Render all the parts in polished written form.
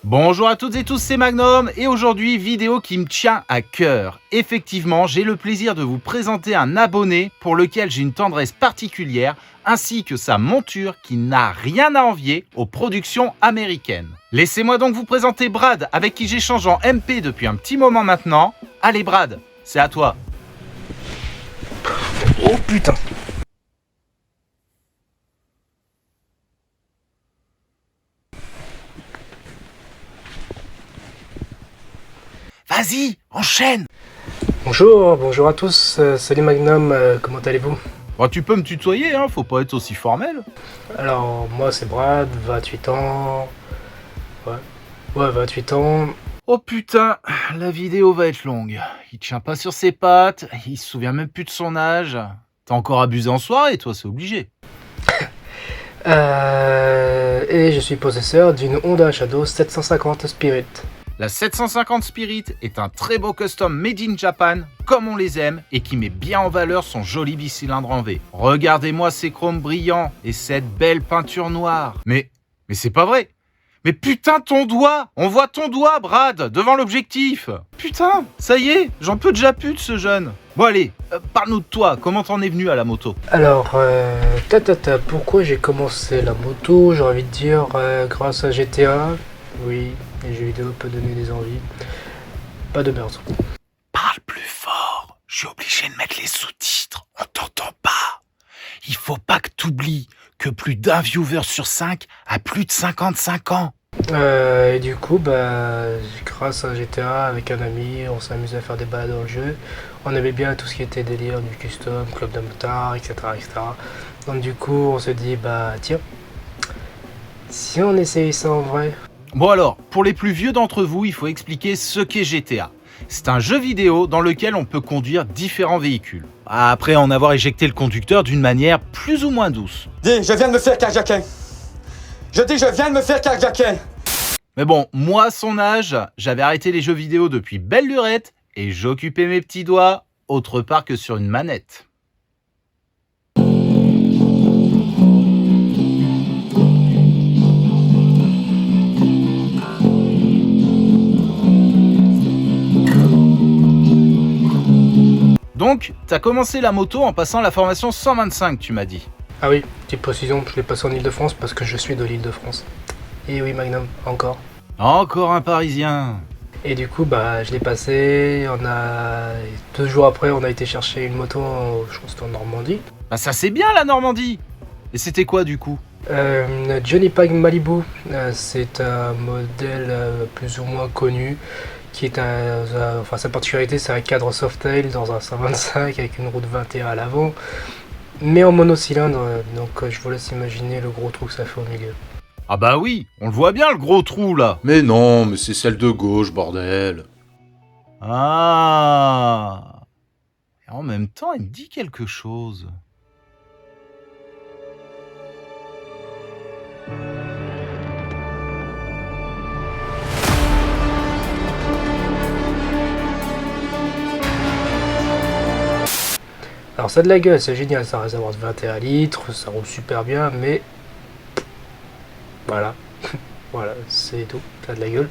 Bonjour à toutes et tous, c'est Magnum et aujourd'hui, vidéo qui me tient à cœur. Effectivement, j'ai le plaisir de vous présenter un abonné pour lequel j'ai une tendresse particulière ainsi que sa monture qui n'a rien à envier aux productions américaines. Laissez-moi donc vous présenter Brad avec qui j'échange en MP depuis un petit moment maintenant. Allez Brad, c'est à toi. Oh putain. Vas-y, enchaîne. Bonjour à tous, salut Magnum, comment allez-vous? Bon, tu peux me tutoyer, hein, faut pas être aussi formel. Alors, moi c'est Brad, 28 ans. Ouais, 28 ans. Oh putain, la vidéo va être longue. Il tient pas sur ses pattes, il se souvient même plus de son âge. T'as encore abusé en soirée, toi, c'est obligé. Et je suis possesseur d'une Honda Shadow 750 Spirit. La 750 Spirit est un très beau custom made in Japan, comme on les aime, et qui met bien en valeur son joli bicylindre en V. Regardez-moi ces chromes brillants et cette belle peinture noire. Mais c'est pas vrai. Mais putain, ton doigt! On voit ton doigt, Brad, devant l'objectif! Putain, ça y est, j'en peux déjà plus de ce jeune. Bon allez, parle-nous de toi, comment t'en es venu à la moto? Alors, pourquoi j'ai commencé la moto? J'ai envie de dire grâce à GTA. Oui, les jeux vidéo peuvent donner des envies. Pas de meurtre. Parle plus fort, je suis obligé de mettre les sous-titres, on t'entend pas. Il faut pas que t'oublies que plus d'un viewer sur 5 a plus de 55 ans. Et du coup, grâce à GTA, avec un ami, on s'amusait à faire des balades dans le jeu. On aimait bien tout ce qui était délire du custom, club de motard, etc., etc. Donc du coup, on se dit, tiens, si on essayait ça en vrai. Bon alors, pour les plus vieux d'entre vous, il faut expliquer ce qu'est GTA. C'est un jeu vidéo dans lequel on peut conduire différents véhicules. Après en avoir éjecté le conducteur d'une manière plus ou moins douce. Dis, je viens de me faire carjacker. Je dis, je viens de me faire carjacker. Mais bon, moi, à son âge, j'avais arrêté les jeux vidéo depuis belle lurette et j'occupais mes petits doigts autre part que sur une manette. Donc, t'as commencé la moto en passant la formation 125, tu m'as dit. Ah oui, petite précision, je l'ai passé en Ile-de-France parce que je suis de l'Île-de-France. Et oui, Magnum, encore. Encore un Parisien. Et du coup, je l'ai passé, 2 jours après, on a été chercher une moto, je pense que c'était en Normandie. Bah ça c'est bien la Normandie. Et c'était quoi du coup? Une Johnny Pag Malibu, c'est un modèle plus ou moins connu, qui est sa particularité, c'est un cadre Softail dans un 125 avec une roue de 21 à l'avant, mais en monocylindre, donc je vous laisse imaginer le gros trou que ça fait au milieu. Ah bah oui, on le voit bien le gros trou là. Mais non, mais c'est celle de gauche, bordel. Ah. Et en même temps, il me dit quelque chose. Alors ça a de la gueule, c'est génial, ça réservoir de 21 litres, ça roule super bien, mais voilà, voilà, c'est tout, ça a de la gueule.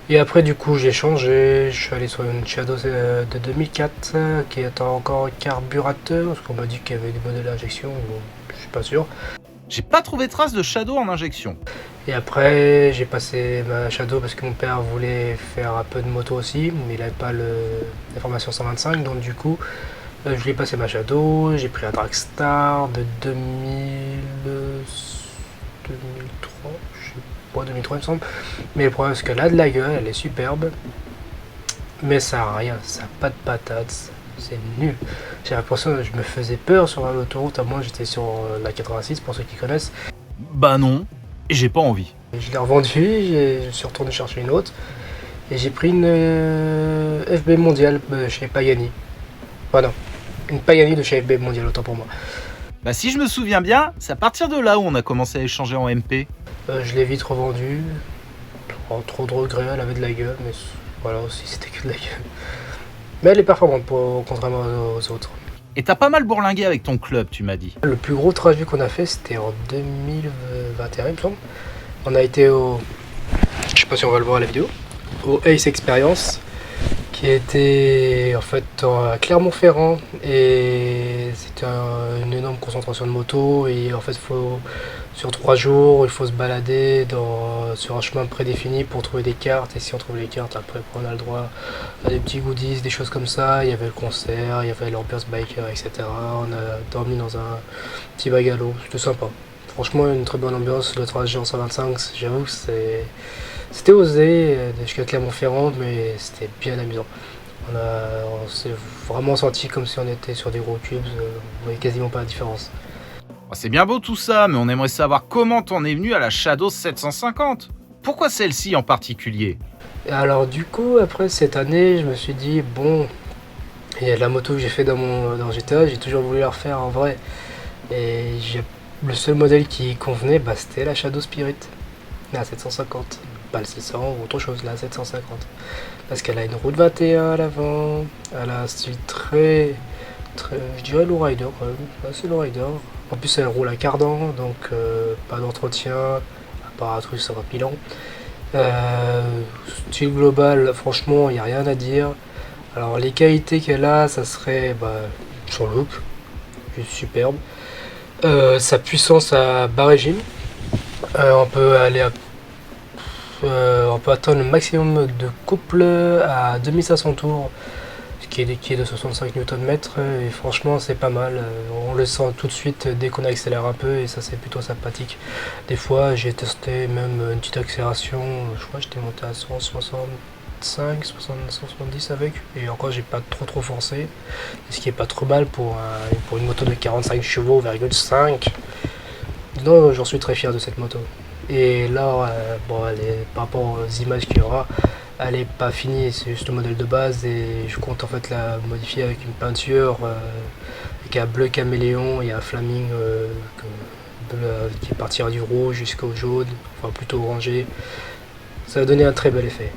Et après du coup j'ai changé, je suis allé sur une Shadow de 2004 qui est encore carburateur, parce qu'on m'a dit qu'il y avait des modèles d'injection, bon, je suis pas sûr. J'ai pas trouvé trace de Shadow en injection. Et après j'ai passé ma Shadow parce que mon père voulait faire un peu de moto aussi, mais il avait pas la formation 125, donc du coup je lui ai passé ma Shadow, j'ai pris la Dragstar de 2003, je sais pas, 2003 il me semble. Mais le problème c'est qu'elle a de la gueule, elle est superbe, mais ça a rien, ça a pas de patate, c'est nul. J'ai l'impression que je me faisais peur sur l'autoroute, à moi j'étais sur la 86 pour ceux qui connaissent. Bah non, et j'ai pas envie. Je l'ai revendue, je suis retourné chercher une autre, et j'ai pris une FB Mondial chez Pagani. Voilà, une Pagani de chez FB Mondial, autant pour moi. Bah si je me souviens bien, c'est à partir de là où on a commencé à échanger en MP. Je l'ai vite revendue, trop de regrets, elle avait de la gueule, mais voilà aussi c'était que de la gueule. Mais elle est performante contrairement aux autres. Et t'as pas mal bourlingué avec ton club, tu m'as dit. Le plus gros trajet qu'on a fait, c'était en 2021, il me semble. On a été au je sais pas si on va le voir à la vidéo, au Ace Experience, qui était en fait à Clermont-Ferrand, et c'était une énorme concentration de motos, et en fait sur 3 jours il faut se balader sur un chemin prédéfini pour trouver des cartes, et si on trouve les cartes après on a le droit à des petits goodies, des choses comme ça. Il y avait le concert, il y avait l'ambiance biker, etc. On a dormi dans un petit bagalo, c'était sympa. Franchement une très bonne ambiance, le trajet en 125, j'avoue que c'était osé jusqu'à Clermont-Ferrand, mais c'était bien amusant. On s'est vraiment senti comme si on était sur des gros cubes, on voyait quasiment pas la différence. C'est bien beau tout ça, mais on aimerait savoir comment t'en es venu à la Shadow 750. Pourquoi celle-ci en particulier? Et alors du coup, après cette année, je me suis dit, bon, il y a de la moto que j'ai fait dans GTA, j'ai toujours voulu la refaire en vrai. Et le seul modèle qui convenait, c'était la Shadow Spirit, la 750. Pas le 600 ou autre chose, la 750. Parce qu'elle a une roue de 21 à l'avant, elle a un style très, je dirais low rider quand même, assez low rider. En plus elle roule à cardan, donc pas d'entretien, à part un truc ça va pilant. Style global, franchement il n'y a rien à dire. Alors les qualités qu'elle a, ça serait son look, juste superbe. Sa puissance à bas régime, on peut atteindre le maximum de couple à 2500 tours, ce qui est de 65 Nm, et franchement c'est pas mal. On le sent tout de suite dès qu'on accélère un peu, et ça c'est plutôt sympathique. Des fois j'ai testé même une petite accélération, je crois que j'étais monté à 165, 170 avec, et encore j'ai pas trop forcé, ce qui est pas trop mal pour une moto de 45 chevaux,5. Non, j'en suis très fier de cette moto. Et là, par rapport aux images qu'il y aura, elle est pas finie, c'est juste le modèle de base, et je compte en fait la modifier avec une peinture avec un bleu caméléon et un flaming qui partira du rouge jusqu'au jaune, enfin plutôt orangé. Ça va donner un très bel effet.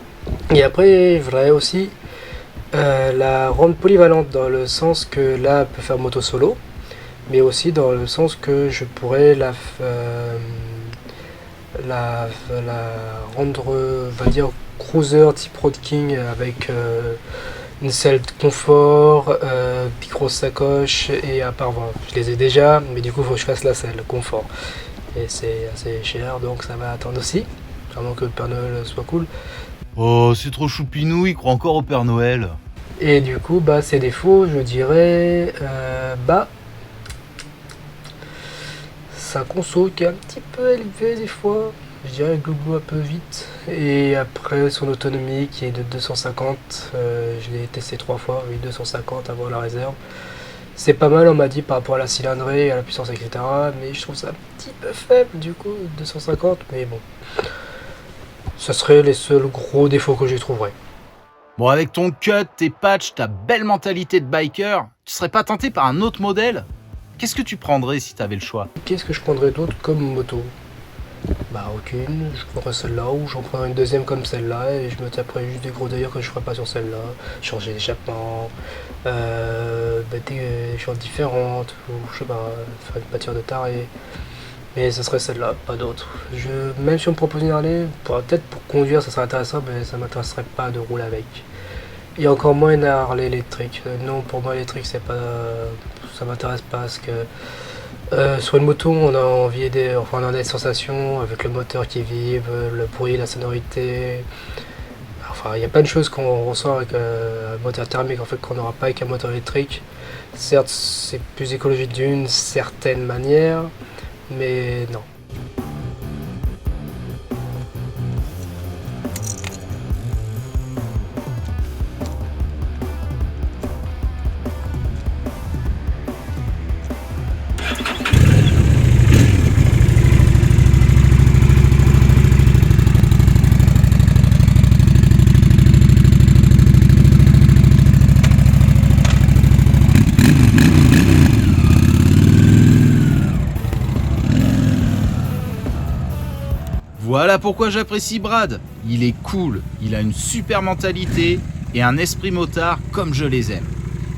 Et après, je voudrais aussi la rendre polyvalente, dans le sens que là, elle peut faire moto solo, mais aussi dans le sens que je pourrais la rendre, on va dire, cruiser type Road King, avec une selle de confort, petite grosse sacoche et un pare-vent. Je les ai déjà, mais du coup il faut que je fasse la selle confort, et c'est assez cher, donc ça va attendre aussi, vraiment que le Père Noël soit cool. Oh, c'est trop choupinou, il croit encore au Père Noël. Et du coup ses défauts, je dirais sa conso qui est un petit peu élevée des fois, je dirais Google un peu vite, et après son autonomie qui est de 250, je l'ai testé 3 fois, oui 250 avant la réserve. C'est pas mal, on m'a dit, par rapport à la cylindrée, à la puissance, etc. Mais je trouve ça un petit peu faible du coup, 250, mais bon. Ça serait les seuls gros défauts que j'y trouverais. Bon, avec ton cut, tes patchs, ta belle mentalité de biker, tu serais pas tenté par un autre modèle? Qu'est-ce que tu prendrais si t'avais le choix? Qu'est-ce que je prendrais d'autre comme moto? Aucune, je prendrais celle-là, ou j'en prendrais une deuxième comme celle-là, et je me taperais juste des gros délires que je ferais pas sur celle-là. Changer d'échappement, des choses différentes, ou je sais pas, faire une pâture de taré. Mais ce serait celle-là, pas d'autre. Même si on me propose une Harley, peut-être pour conduire ça serait intéressant, mais ça m'intéresserait pas de rouler avec. Et encore moins une Harley électrique. Non, pour moi électrique ça m'intéresse pas, parce que sur une moto on a envie on a des sensations avec le moteur qui vibre, le bruit, la sonorité. Enfin il y a plein de choses qu'on ressent avec un moteur thermique en fait qu'on n'aura pas avec un moteur électrique. Certes c'est plus écologique d'une certaine manière, mais non. Voilà pourquoi j'apprécie Brad. Il est cool, il a une super mentalité et un esprit motard comme je les aime.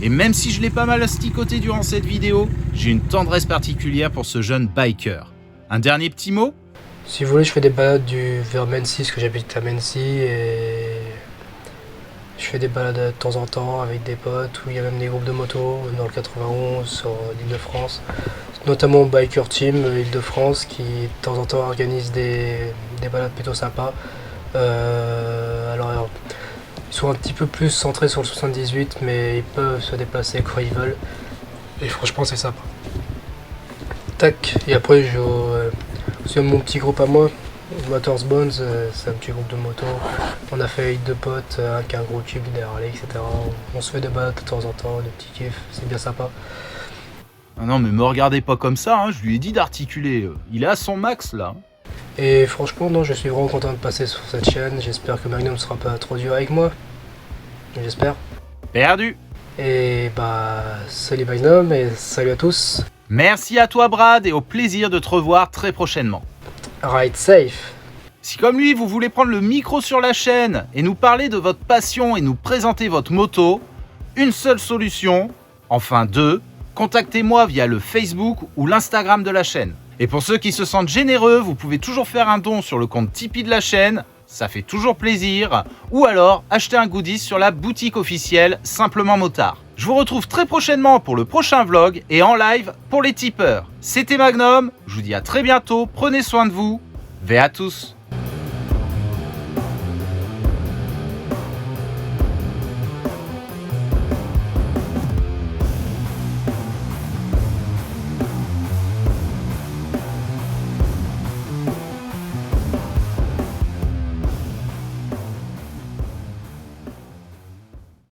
Et même si je l'ai pas mal asticoté durant cette vidéo, j'ai une tendresse particulière pour ce jeune biker. Un dernier petit mot ? Si vous voulez, je fais des balades vers Mency, parce que j'habite à Mency, et je fais des balades de temps en temps avec des potes, où il y a même des groupes de motos dans le 91, sur l'Île-de-France, notamment Biker Team Île-de-France, qui de temps en temps organise des balades plutôt sympas. Alors, ils sont un petit peu plus centrés sur le 78, mais ils peuvent se déplacer quand ils veulent, et franchement, c'est sympa. Tac, et après, je c'est mon petit groupe à moi, Motors Bones, c'est un petit groupe de motos. On a fait avec deux potes, un qui a un gros tube, des Harley, etc. On se fait des balades de temps en temps, des petits kiffs, c'est bien sympa. Ah non, mais me regardez pas comme ça, hein, je lui ai dit d'articuler. Il est à son max là. Et franchement, non, je suis vraiment content de passer sur cette chaîne. J'espère que Magnum sera pas trop dur avec moi. J'espère. Perdu. Et bah, salut Magnum et salut à tous. Merci à toi Brad et au plaisir de te revoir très prochainement. Ride safe. Si comme lui, vous voulez prendre le micro sur la chaîne et nous parler de votre passion et nous présenter votre moto, une seule solution, enfin deux, contactez-moi via le Facebook ou l'Instagram de la chaîne. Et pour ceux qui se sentent généreux, vous pouvez toujours faire un don sur le compte Tipeee de la chaîne, ça fait toujours plaisir, ou alors acheter un goodies sur la boutique officielle Simplement Motard. Je vous retrouve très prochainement pour le prochain vlog et en live pour les tipeurs. C'était Magnum, je vous dis à très bientôt, prenez soin de vous, ve à tous.